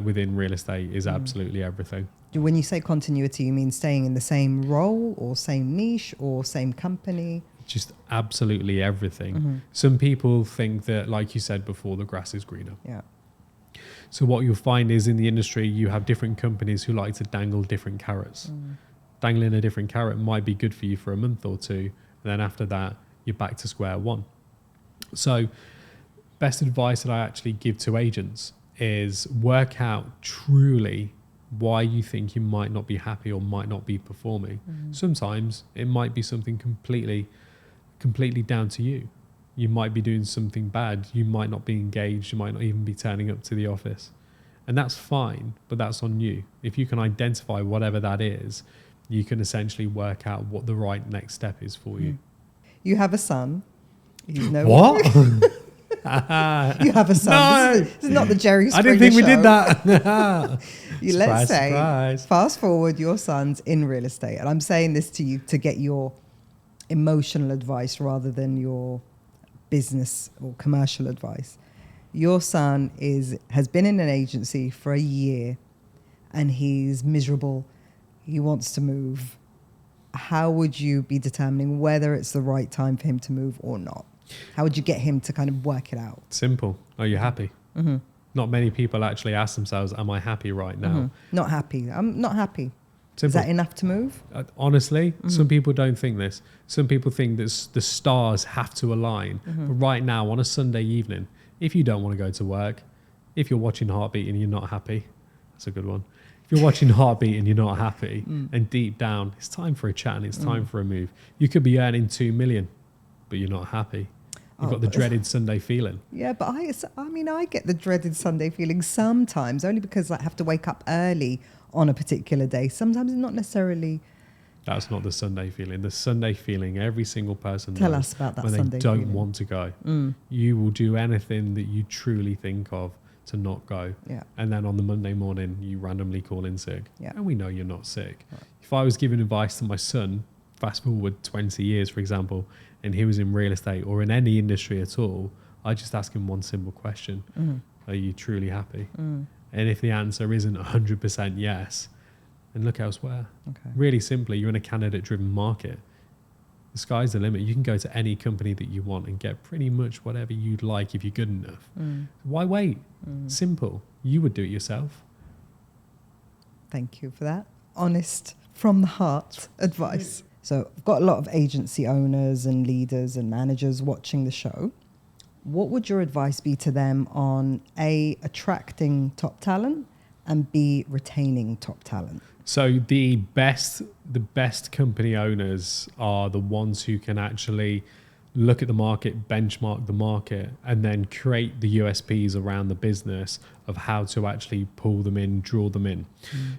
within real estate is absolutely everything. When you say continuity, you mean staying in the same role or same niche or same company? just absolutely everything. Mm-hmm. Some people think that, like you said before, the grass is greener. Yeah. So what you'll find is in the industry, you have different companies who like to dangle different carrots. Dangling a different carrot might be good for you for a month or two. And then after that, you're back to square one. So best advice that I actually give to agents is work out truly why you think you might not be happy or might not be performing. Sometimes it might be something completely down to you. You might be doing something bad. You might not be engaged. You might not even be turning up to the office. And that's fine, but that's on you. If you can identify whatever that is, you can essentially work out what the right next step is for you. You have a son. He's no What? You have a son. No. This is not the Jerry Springer I didn't think we show. did that. Let's say, surprise. fast forward, your son's in real estate. And I'm saying this to you to get your emotional advice rather than your business or commercial advice. Your son has been in an agency for a year and he's miserable. He wants to move. How would you be determining whether it's the right time for him to move or not? How would you get him to kind of work it out? Simple. Are you happy? Not many people actually ask themselves, am I happy right now? Not happy. I'm not happy. Simple. Is that enough to move? Honestly, some people don't think this. Some people think that the stars have to align. But right now, on a Sunday evening, if you don't want to go to work, if you're watching Heartbeat and you're not happy, that's a good one. If you're watching Heartbeat and you're not happy, and deep down, it's time for a chat and it's time for a move. You could be earning 2 million, but you're not happy. You've got the dreaded Sunday feeling. Yeah, but I get the dreaded Sunday feeling sometimes, only because I have to wake up early on a particular day. Sometimes it's not necessarily. That's not the Sunday feeling. The Sunday feeling, every single person Tell knows us about that when Sunday they don't feeling. want to go. You will do anything that you truly think of to not go. Yeah. And then on the Monday morning, you randomly call in sick. Yeah. And we know you're not sick. Right. If I was giving advice to my son, fast forward 20 years, for example, and he was in real estate or in any industry at all, I just ask him one simple question. Are you truly happy? And if the answer isn't 100% yes, then look elsewhere. Okay. Really simply, you're in a candidate-driven market. The sky's the limit. You can go to any company that you want and get pretty much whatever you'd like if you're good enough. Why wait? Simple. You would do it yourself. Thank you for that. Honest, from the heart advice. So I've got a lot of agency owners and leaders and managers watching the show. What would your advice be to them on A, attracting top talent, and B, retaining top talent? So the best company owners are the ones who can actually look at the market, benchmark the market, and then create the USPs around the business of how to actually pull them in, draw them in.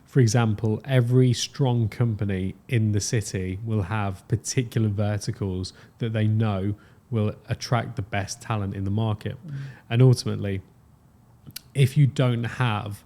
For example, every strong company in the city will have particular verticals that they know will attract the best talent in the market. And ultimately, if you don't have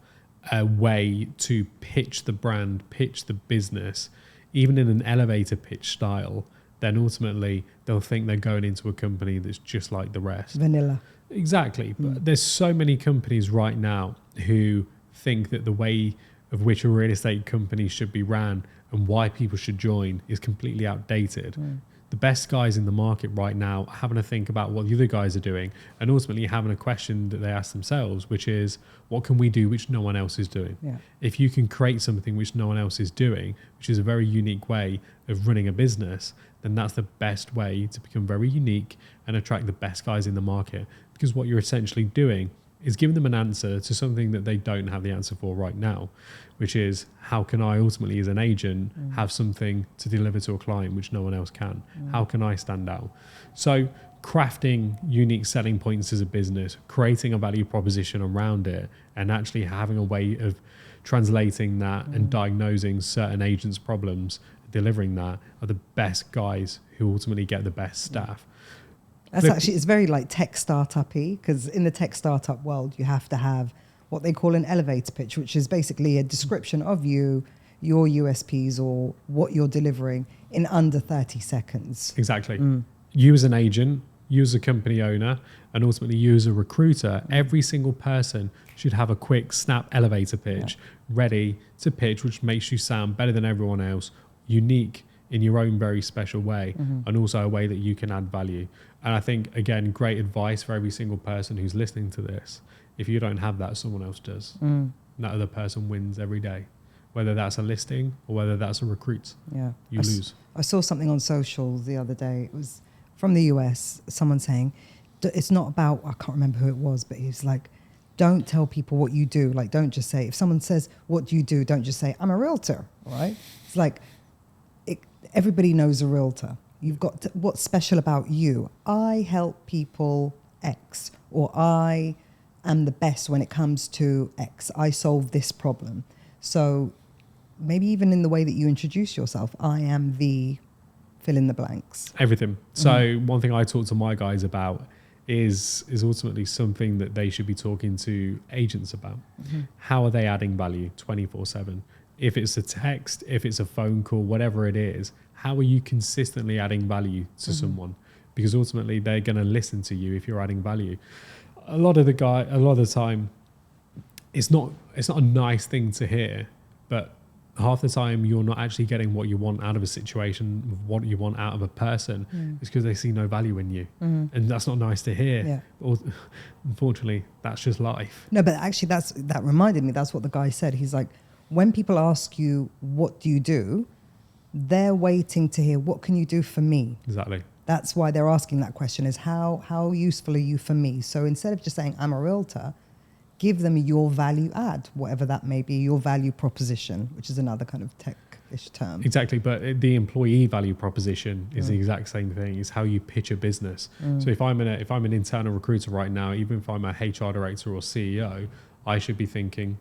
a way to pitch the brand, pitch the business, even in an elevator pitch style, then ultimately they'll think they're going into a company that's just like the rest. Vanilla. Exactly. But there's so many companies right now who think that the way of which a real estate company should be ran and why people should join is completely outdated. The best guys in the market right now are having to think about what the other guys are doing and ultimately having a question that they ask themselves, which is, what can we do which no one else is doing? Yeah. If you can create something which no one else is doing, which is a very unique way of running a business, then that's the best way to become very unique and attract the best guys in the market. Because what you're essentially doing is giving them an answer to something that they don't have the answer for right now, which is, how can I ultimately as an agent have something to deliver to a client which no one else can? How can I stand out? So crafting unique selling points as a business, creating a value proposition around it, and actually having a way of translating that and diagnosing certain agents' problems, delivering that, are the best guys who ultimately get the best staff. It's very like tech startup-y, because in the tech startup world, you have to have what they call an elevator pitch, which is basically a description of you, your USPs, or what you're delivering in under 30 seconds. Exactly. You as an agent, you as a company owner, and ultimately you as a recruiter, every single person should have a quick snap elevator pitch ready to pitch, which makes you sound better than everyone else, unique in your own very special way, and also a way that you can add value. And I think, again, great advice for every single person who's listening to this. If you don't have that, someone else does. That other person wins every day, whether that's a listing or whether that's a recruit. Yeah, you lose. I saw something on social the other day. It was from the US, someone saying, it's not about, I can't remember who it was, but he was like, don't tell people what you do. Like, don't just say, if someone says, what do you do? Don't just say, I'm a realtor, right? It's like, everybody knows a realtor. You've got to, what's special about you? I help people X, or I am the best when it comes to X. I solve this problem. So maybe even in the way that you introduce yourself, I am the fill in the blanks. Everything. So one thing I talk to my guys about is ultimately something that they should be talking to agents about. How are they adding value 24/7? If it's a text, if it's a phone call, whatever it is, how are you consistently adding value to someone? Because ultimately they're going to listen to you if you're adding value. A lot of the time, it's not a nice thing to hear, but half the time you're not actually getting what you want out of a situation, what you want out of a person. It's because they see no value in you. And that's not nice to hear. Yeah. Or, unfortunately, that's just life. No, but actually that reminded me, that's what the guy said. He's like, when people ask you, what do you do? They're waiting to hear, what can you do for me? Exactly. That's why they're asking that question, is how useful are you for me? So instead of just saying, I'm a realtor, give them your value add, whatever that may be, your value proposition, which is another kind of tech-ish term. Exactly, but the employee value proposition is the exact same thing. It's how you pitch a business. So if I'm an internal recruiter right now, even if I'm a HR director or CEO, I should be thinking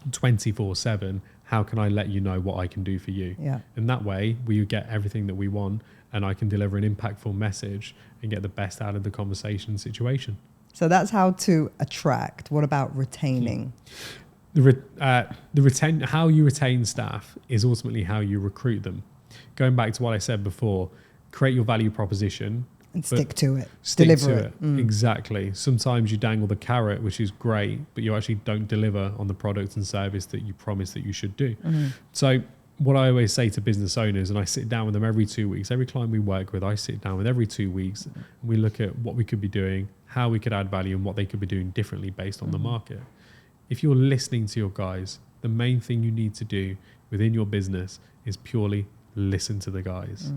24/7, how can I let you know what I can do for you? Yeah. And that way we get everything that we want, and I can deliver an impactful message and get the best out of the conversation situation. So that's how to attract. What about retaining? How you retain staff is ultimately how you recruit them. Going back to what I said before, create your value proposition. And stick to it. Stick Deliver to it. Exactly. Sometimes you dangle the carrot, which is great, but you actually don't deliver on the product and service that you promised that you should do. So what I always say to business owners, and I sit down with them every 2 weeks, every client we work with, I sit down with every 2 weeks, and we look at what we could be doing, how we could add value, and what they could be doing differently based on the market. If you're listening to your guys, the main thing you need to do within your business is purely listen to the guys.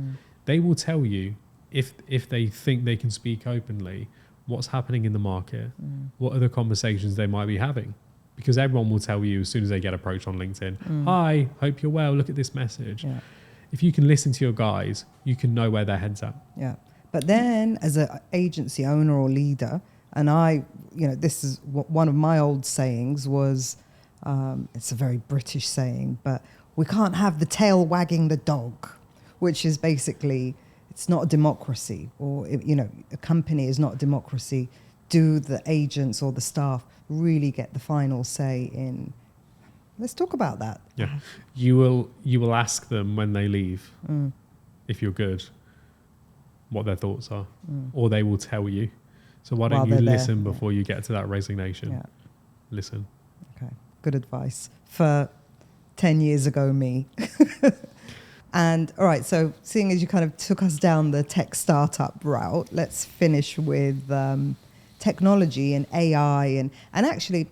They will tell you, if they think they can speak openly, what's happening in the market, what other conversations they might be having. Because everyone will tell you as soon as they get approached on LinkedIn, hi, hope you're well, look at this message. Yeah. If you can listen to your guys, you can know where their head's at. Yeah. But then as an agency owner or leader, and this is one of my old sayings was, it's a very British saying, but we can't have the tail wagging the dog, which is basically, it's not a democracy, or, a company is not a democracy. Do the agents or the staff really get the final say in? Let's talk about that. Yeah, you will ask them when they leave, if you're good, what their thoughts are, or they will tell you. So why don't you listen before you get to that resignation? Yeah. Listen. Okay, good advice for 10 years ago me. And all right, so seeing as you kind of took us down the tech startup route, let's finish with technology and AI. And actually,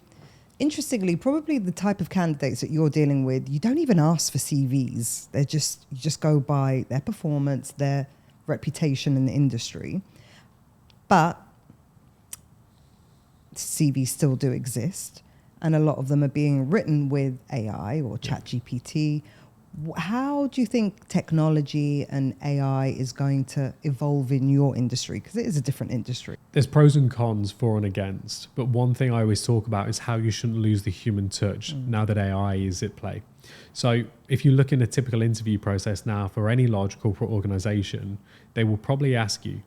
interestingly, probably the type of candidates that you're dealing with, you don't even ask for CVs. You just go by their performance, their reputation in the industry. But CVs still do exist, and a lot of them are being written with AI or ChatGPT. How do you think technology and AI is going to evolve in your industry? Because it is a different industry. There's pros and cons for and against, but one thing I always talk about is how you shouldn't lose the human touch now that AI is at play. So if you look in a typical interview process now for any large corporate organization, they will probably ask you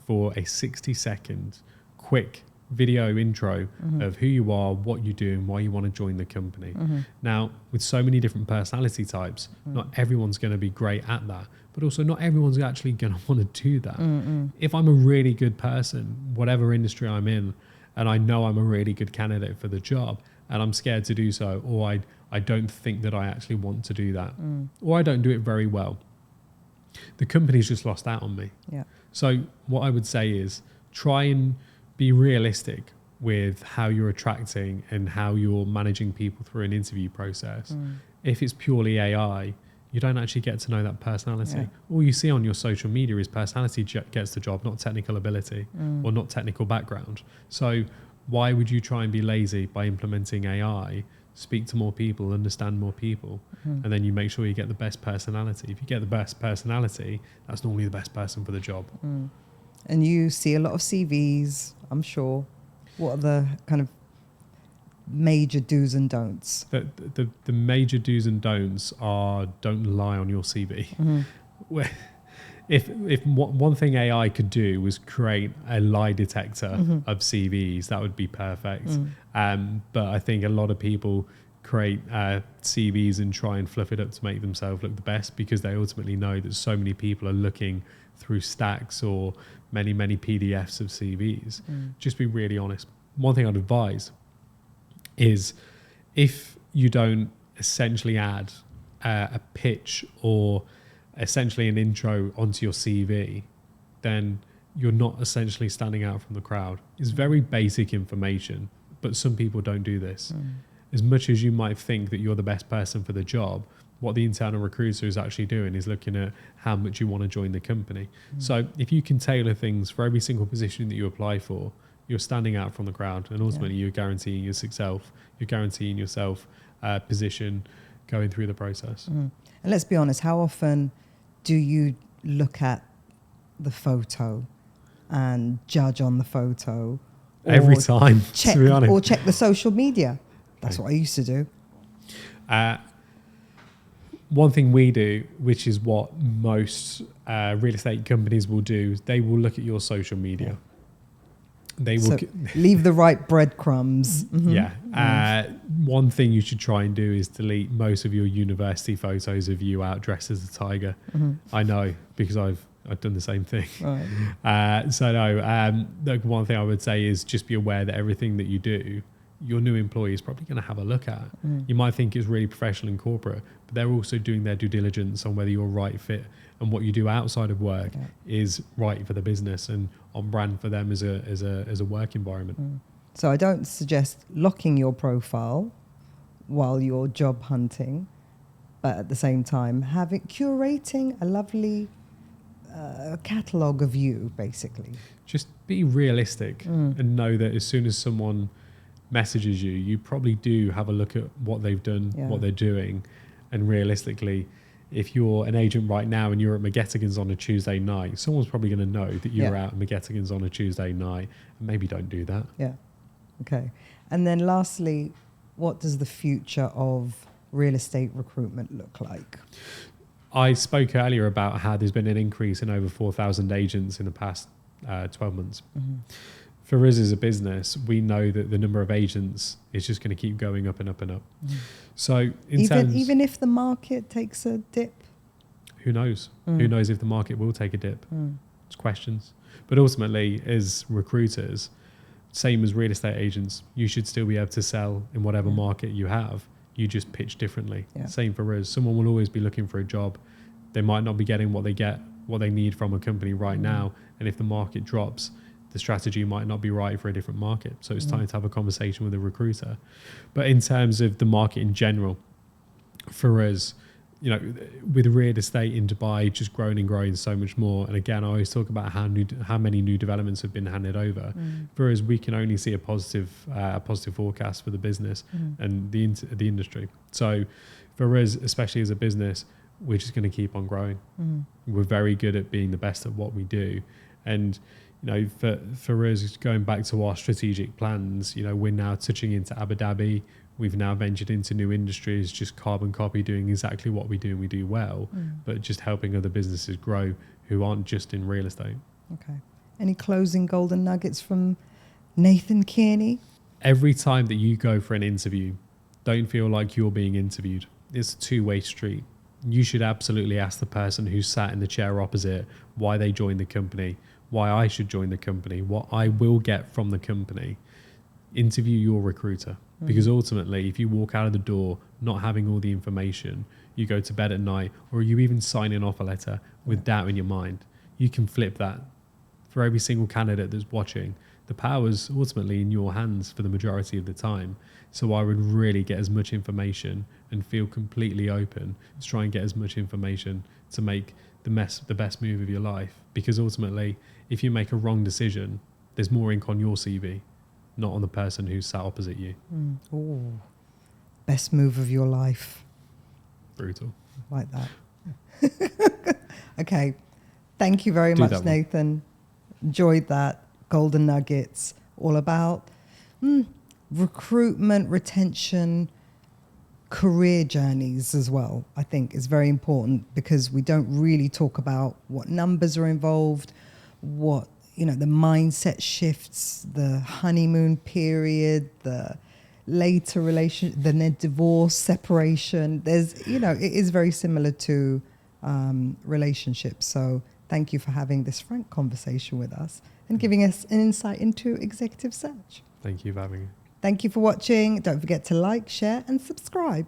for a 60-second quick video intro of who you are, what you do, and why you want to join the company. Now, with so many different personality types, not everyone's going to be great at that, but also not everyone's actually going to want to do that. If I'm a really good person, whatever industry I'm in, and I know I'm a really good candidate for the job, and I'm scared to do so, or I don't think that I actually want to do that, or I don't do it very well, the company's just lost out on me. Yeah. So what I would say is try and be realistic with how you're attracting and how you're managing people through an interview process. If it's purely AI, you don't actually get to know that personality. Yeah. All you see on your social media is personality gets the job, not technical ability or not technical background. So why would you try and be lazy by implementing AI? Speak to more people, understand more people, and then you make sure you get the best personality. If you get the best personality, that's normally the best person for the job. And you see a lot of CVs, I'm sure. What are the kind of major do's and don'ts? The major do's and don'ts are don't lie on your CV. Where if one thing AI could do was create a lie detector of CVs, that would be perfect. But I think a lot of people create CVs and try and fluff it up to make themselves look the best because they ultimately know that so many people are looking through stacks or many PDFs of CVs. Just be really honest. One thing I'd advise is if you don't essentially add a pitch or essentially an intro onto your CV, then you're not essentially standing out from the crowd. It's very basic information, but some people don't do this. As much as you might think that you're the best person for the job, what the internal recruiter is actually doing is looking at how much you want to join the company. So if you can tailor things for every single position that you apply for, you're standing out from the crowd, and ultimately you're guaranteeing yourself, position going through the process. And let's be honest, how often do you look at the photo and judge on the photo? Every time, check, to be honest. Or check the social media. That's what I used to do. One thing we do, which is what most real estate companies will do, they will look at your social media. They will leave the right breadcrumbs. One thing you should try and do is delete most of your university photos of you out dressed as a tiger. I know, because I've done the same thing. Right. One thing I would say is just be aware that everything that you do, your new employee is probably going to have a look at. You might think it's really professional and corporate, but they're also doing their due diligence on whether you're right fit and what you do outside of work is right for the business and on brand for them as a work environment. So I don't suggest locking your profile while you're job hunting, but at the same time curating a lovely catalogue of you, basically. Just be realistic and know that as soon as someone messages you, you probably do have a look at what they've done, what they're doing, and realistically, if you're an agent right now and you're at McGettigan's on a Tuesday night, someone's probably going to know that you're out at McGettigan's on a Tuesday night, and maybe don't do that. Yeah. Okay. And then lastly, what does the future of real estate recruitment look like? I spoke earlier about how there's been an increase in over 4,000 agents in the past 12 months. For us as a business, we know that the number of agents is just going to keep going up and up and up. So even if the market takes a dip? Who knows? Who knows if the market will take a dip? It's questions. But ultimately, as recruiters, same as real estate agents, you should still be able to sell in whatever market you have. You just pitch differently. Same for us. Someone will always be looking for a job. They might not be getting what they need from a company right now. And if the market drops, the strategy might not be right for a different market. So it's time to have a conversation with a recruiter. But in terms of the market in general, for us, with real estate in Dubai just growing and growing so much more. And again, I always talk about how many new developments have been handed over. For us, we can only see a positive forecast for the business and the industry. So for us, especially as a business, we're just going to keep on growing. We're very good at being the best at what we do. And for us, going back to our strategic plans, we're now touching into Abu Dhabi. We've now ventured into new industries, just carbon copy, doing exactly what we do and we do well, but just helping other businesses grow who aren't just in real estate. Okay. Any closing golden nuggets from Nathan Kearney? Every time that you go for an interview, don't feel like you're being interviewed. It's a two-way street. You should absolutely ask the person who sat in the chair opposite why they joined the company, why I should join the company, what I will get from the company. Interview your recruiter. Because ultimately, if you walk out of the door not having all the information, you go to bed at night, or you even sign an offer letter with doubt in your mind, you can flip that. For every single candidate that's watching, the power's ultimately in your hands for the majority of the time. So I would really get as much information and feel completely open to try and get as much information to make the best move of your life. Because ultimately, if you make a wrong decision, there's more ink on your CV, not on the person who's sat opposite you. Ooh. Best move of your life. Brutal. Like that. Okay. Thank you very much, Nathan. Enjoyed that. Golden nuggets, all about recruitment, retention, career journeys as well. I think is very important, because we don't really talk about what numbers are involved, what, the mindset shifts, the honeymoon period, the later the divorce, separation. There's, it is very similar to relationships. So thank you for having this frank conversation with us and giving us an insight into executive search. Thank you for having me. Thank you for watching. Don't forget to like, share, and subscribe.